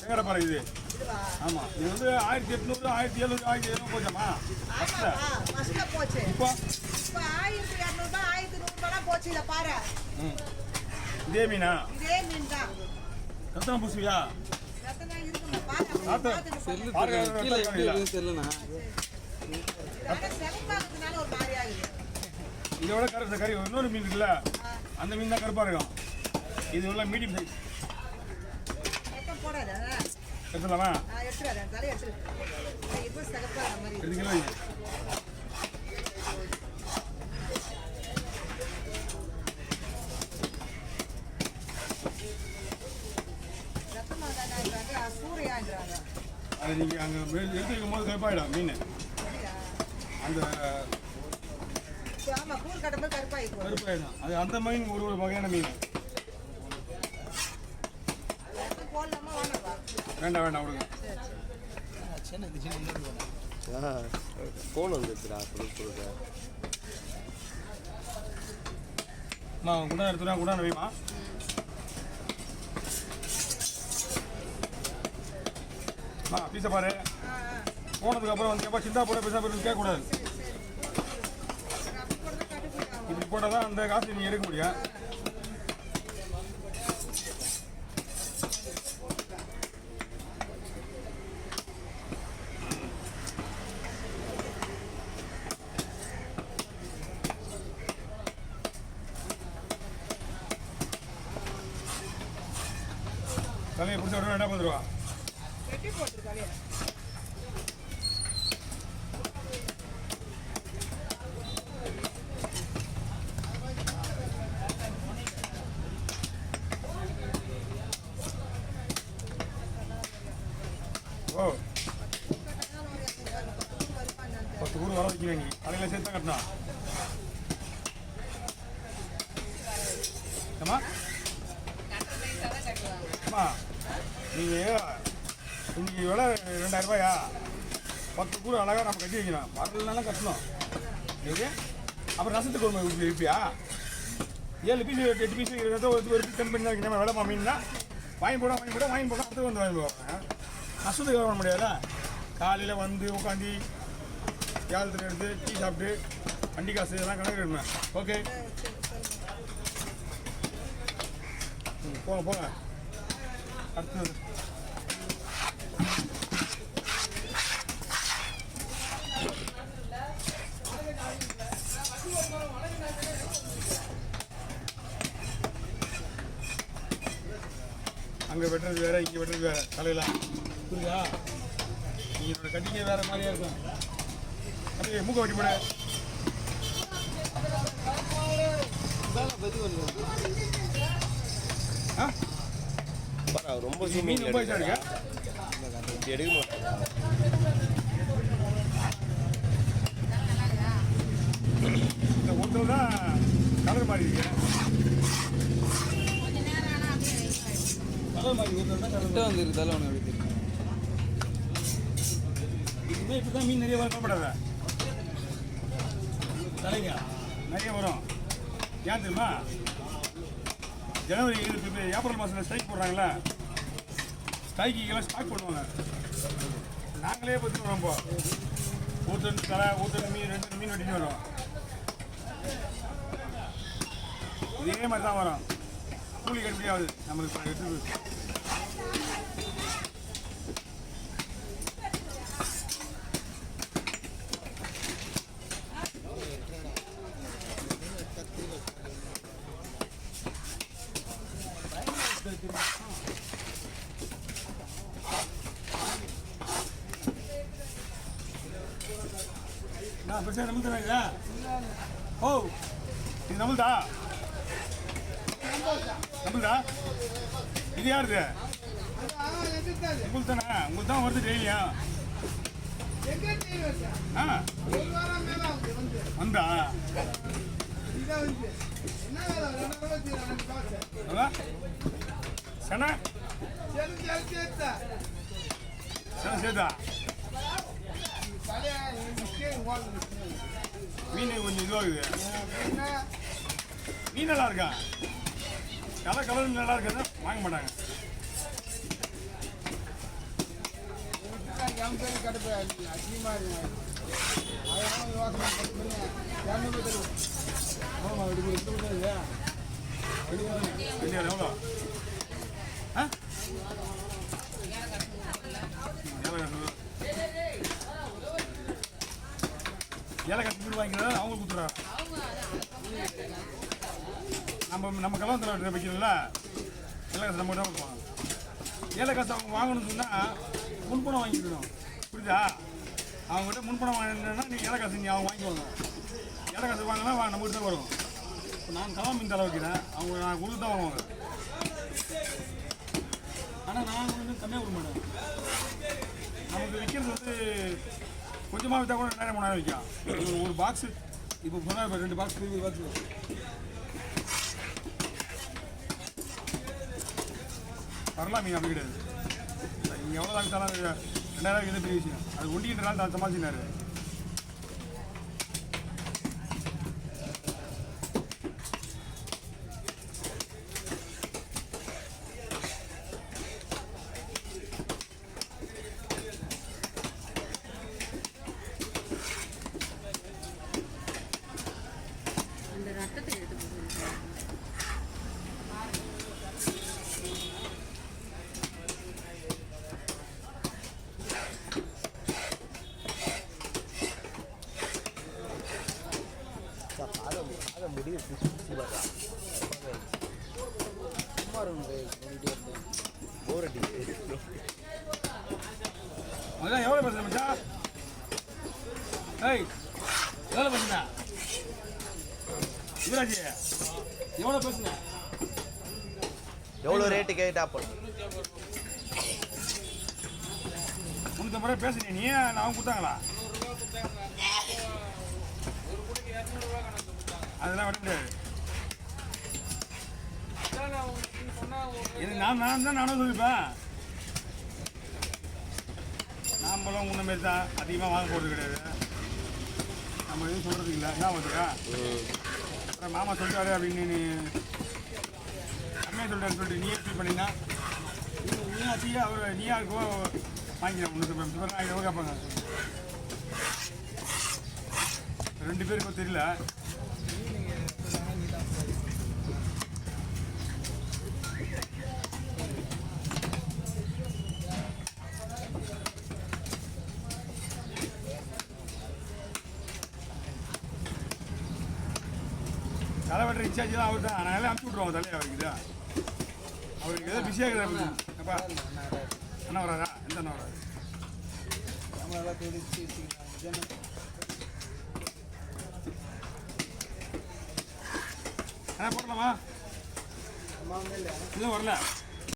எங்கட பாரு இது. ஆமா இது வந்து 1800 1700 1700 போச்சாமா போச்சு. இப்போ 1200 1100 போச்சு. இத பாரு. இதே மீனா? இதே மீன் தான். ரத்தன பூசுவியா? ரத்தன இருக்குமா பாரு. செல்லு கீழ எப்படி இருக்கு செல்லுனா செவப்பாக்குனால ஒரு மாதிரி ஆகுது. இதோட கறி இன்னொரு மீன் இருக்குல்ல அந்த மீன் தான் கருப்பா இருக்கும். இது உள்ள மீடியம் சைஸ். ரத்தம் போடாத. எடுத்துலாமா? எடுத்துறாத. தலை எடுத்து. இது சகப்பா மாதிரி. எடுத்துக்கலாம். சூறையான்றாங்க. அது நீங்கள் அங்கே எடுத்து வைக்கும் போது கருப்பாயிடும் மீன். அந்த ஆமாம் கூழ் கட்டும்போது கருப்பாயிடும். அது அந்த மீன் ஒரு வகையான மீன். போடலாமா வேணாவா? வேண்டாம் வேண்டாம் விடுங்க. ஃபோன் வந்துருச்சுடா கொடுக்குறத. நான் குண்டா எடுத்துனா குண்டா வைமா. பீஸை பாரு. போனதுக்கு அப்புறம் வந்து எப்போ சிந்தா போட பீஸா போட்டு கேட்கக்கூடாது. இப்படி போட்டால் தான் அந்த காசு நீங்கள் எடுக்க முடியும். தலையை பிடிச்ச உடனே என்ன பண்ணுவா? ஓ 10 ஊர் வர வைக்கிறேன். நீ தலையில் சேர்த்து தான் கட்டணும். ஏம்மா அம்மா நீங்கள் இன்னைக்கு விலை 2000 ரூபாயா? 10 கூட அழகாக நம்ம கட்டி வைக்கணும். வரலாம் கட்டணும். ஓகே அப்புறம் ரசத்துக்கு ஒரு இருப்பியா? 7 பீஸ் 8 பீஸ் ஒரு பீஸ் கம்மி பண்ணி தான் வைக்கணும். விலை மீன்னா வாங்கி போட அடுத்து வந்து வாங்கி போவாங்க. நஷ்டத்துக்கு வர முடியாதுல்ல. காலையில் வந்து உட்காந்து ஏலத்தில் எடுத்து டீ சாப்பிட்டு வண்டி காசு இதெல்லாம் கணக்கு எடுக்கணும். ஓகே போங்க அடுத்தது அங்கே வெட்டுறது வேறு இங்கே வெட்டுறது வேறு தலையில் புரியுதா? நீங்கள் கட்டிங்க வேறு மாதிரியா இருக்கும். அப்படியே மூக்க வெட்டி போட ரொம்ப மீன் ரொம்ப எடுக்க இந்த ஒருத்தர் தான் கலர் மாறி இருக்கு. கலர் மாறி ஒருத்தர் தான் கலர் வந்துருக்கு. தலை ஒன்று எப்படி இதுமே இப்படி தான் மீன் நிறைய வரப்படாத தலைங்க நிறைய வரும். ஏன் தெரியுமா? ஜனவரி ஏப்ரல் மாதத்தில் ஸ்ட்ரைக் போடுறாங்களே. ஸ்ட்ரைக்கிங்கெல்லாம் ஸ்டாக் பண்ணுவாங்க. நாங்களே பற்றி வரோம். இப்போ ஒருத்தர் தலை ஒருத்தர் மீன் 2 மீன் வெட்டின்னு வரும். இதே மாதிரி தான் வரும். கூலி கட்டுப்படியாகுது நம்மளுக்கு எடுத்து. நான் பிரச்சனை நம்மளுக்கு ஓ இது நம்மளுதா இது யாருது? உங்களுக்கு தானே? உங்களுக்கு தான் வருது டெய்லியா? வந்தா சனா சேர்த்தா மீன் கொஞ்சம் இதுவாகுது. மீன் நல்லா இருக்கா? கலர் நல்லா இருக்கிறத வாங்க மாட்டாங்க. இந்தியாவில் எவ்வளோ ஆ ஏலக்காய் வீடு வாங்கிக்கிறத அவங்க கொடுத்துறாங்க. நம்ம கலவரத்தில் வைக்கிறோம்ல ஏலக்காசு நம்ம தான் கொடுப்பாங்க. ஏலக்காசு அவங்க வாங்கணும்னு சொன்னால் முன்பணம் வாங்கிக்கணும். புரியுதா? அவங்ககிட்ட முன்பணம் வாங்கினா நீ ஏலக்காசு நீ அவங்க வாங்கிக்குவாங்க. ஏலக்காசு வாங்கினா நம்மகிட்ட தான் வரும். இப்போ நான் கலா மீன் தலை வைக்கிறேன், அவங்க நான் கொடுத்து தான் வருவாங்க. ஆனால் நான் வந்து கம்மியாக கொடுக்க மாட்டேன். நமக்கு விற்கிறது வந்து கொஞ்சமாக விற்றா கூட 2000 3000 விற்கும். ஒரு பாக்ஸு இப்போ சொன்னால் இப்போ 2 பாக்ஸ் 20 பாக்ஸு வரலாம். மீன் அப்படி கிடையாது. நீங்கள் எவ்வளோ தான் விற்றாலும் 2000 இது பெரிய விஷயம். அது ஒண்டிக்கிட்டாலும் சமாளிச்சினாரு. இந்த ரத்தத்தை எடுத்து போட்டு அதான் எவ்வளோ பேசுகிறேன் மச்சா? ஏய் எவ்வளோ பேசுங்க யுவராஜி? எவ்வளோ பேசுங்க? எவ்வளோ ரேட்டு கேட்டா போடும்? 350 ரூபாய் பேசுனீங்க. நீ அவங்க கொடுத்தாங்களா? அதெல்லாம் விட முடியாது. இது நான் தான் நானும் சொல்லிப்பேன். நாம்பளும் முன்ன மாரி தான் அதிகமாக வாங்க போகிறது கிடையாது. நம்ம எதுவும் சொல்கிறது இல்லை. என்ன வந்துருக்கா அப்புறம் மாமா சொல்லிட்டாரு அப்படின்னு நீ அம்மையை சொல்லிட்டு நீயே ஃபீல் பண்ணிங்கன்னா நீ ஆச்சியா அவர் நீயா இருக்கோ வாங்கிக்கலாம். 350 ரூபாய் எவ்வளோ கேட்பாங்க? 2 பேருக்கு தெரியல. தலைவட்ட இன்சார்ஜ் தான் அவர் தான். அதனால அனுப்பிச்சி விட்ருவோம் தலையை அவருக்கு தான். அவருக்கு ஏதோ பிஸியாக இருக்கிற அப்பா அண்ணா வராதா? எந்த அண்ணா வராது? அண்ணா போடலாமா? இன்னும் வரல.